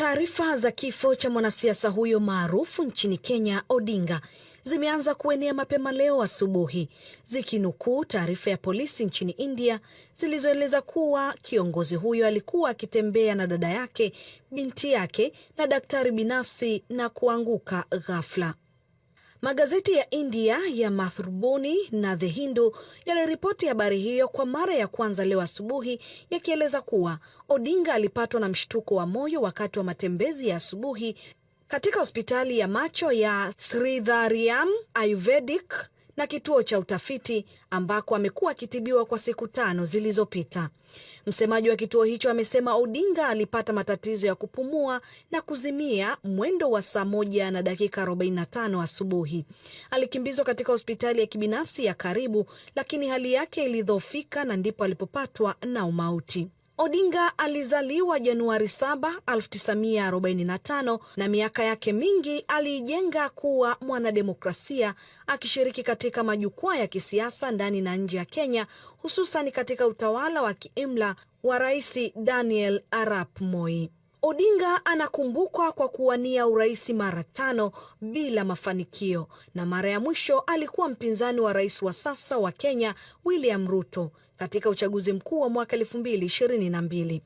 Taarifa za kifo cha mwanasiasa huyo maarufu nchini Kenya, Odinga, zimeanza kuenea mapema leo asubuhi, zikinukuu taarifa ya polisi nchini India zilizoeleza kuwa kiongozi huyo alikuwa akitembea na dada yake, binti yake na daktari binafsi na kuanguka ghafla. Magazeti ya India ya Mathrubuni na The Hindu yaliripoti habari hiyo kwa mara ya kwanza leo asubuhi, yakieleza kuwa Odinga alipatwa na mshtuko wa moyo wakati wa matembezi ya asubuhi katika hospitali ya macho ya Sridhariam Ayurvedic na kituo cha utafiti ambako amekuwa akitibiwa kwa siku 5 zilizopita. Msemaji wa kituo hicho amesema Odinga alipata matatizo ya kupumua na kuzimia mwendo wa saa 1:45 asubuhi. Alikimbizwa katika hospitali ya kibinafsi ya karibu, lakini hali yake ilidhoofika na ndipo alipopatwa na umauti. Odinga alizaliwa Januari 7, 1945 na miaka yake mingi aliijenga kuwa mwanademokrasia, akishiriki katika majukwaa ya kisiasa ndani na nje ya Kenya, hususan katika utawala wa kiimla wa Rais Daniel Arap Moi. Odinga anakumbukwa kwa kuwania urais mara 5 bila mafanikio, na mara ya mwisho alikuwa mpinzani wa rais wa sasa wa Kenya William Ruto katika uchaguzi mkuu wa mwaka 2022.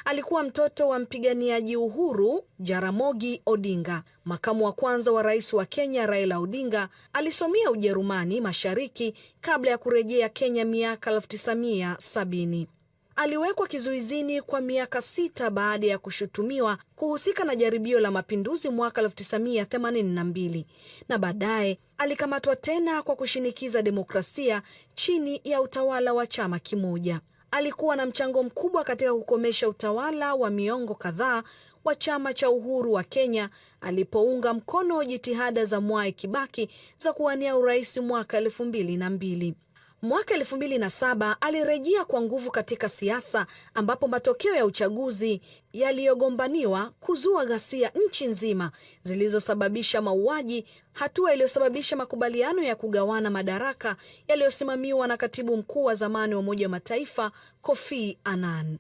Alikuwa mtoto wa mpiganiaji uhuru Jaramogi Odinga. Makamu wa kwanza wa rais wa Kenya Raila Odinga alisomea Ujerumani Mashariki kabla ya kurejea Kenya miaka 1970. Aliwekwa kizuizini kwa miaka 6 baada ya kushutumiwa kuhusika na jaribio la mapinduzi mwaka 1982, na baadaye alikamatwa tena kwa kushinikiza demokrasia chini ya utawala wa chama kimoja. Alikuwa na mchango mkubwa katika kukomesha utawala wa miongo kadhaa wa chama cha uhuru wa Kenya alipounga mkono jitihada za Mwai Kibaki za kuwania urais mwaka 2002. Mwaka 2007 alirejea kwa nguvu katika siasa, ambapo matokeo ya uchaguzi yaliyogombaniwa kuzua ghasia nchi nzima zilizosababisha mauaji, hatua iliyosababisha makubaliano ya kugawana madaraka yaliyosimamiwa na katibu mkuu wa zamani wa Umoja wa Mataifa Kofi Annan.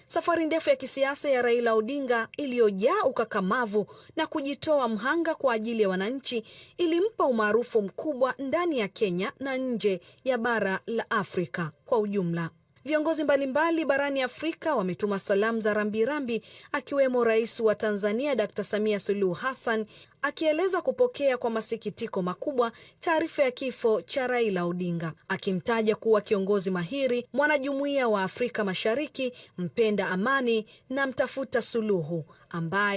Safari ndefu ya kisiasa ya Raila Odinga iliyojaa ukakamavu na kujitoa mhanga kwa ajili ya wananchi ilimpa umaarufu mkubwa ndani ya Kenya na nje ya bara la Afrika kwa ujumla. Viongozi mbalimbali barani Afrika wametuma salamu za rambirambi, akiwemo Rais wa Tanzania Dr. Samia Suluhu Hassan, akieleza kupokea kwa masikitiko makubwa taarifa ya kifo cha Raila Odinga, akimtaja kuwa kiongozi mahiri, mwanajumuiya wa Afrika Mashariki, mpenda amani na mtafuta suluhu ambaye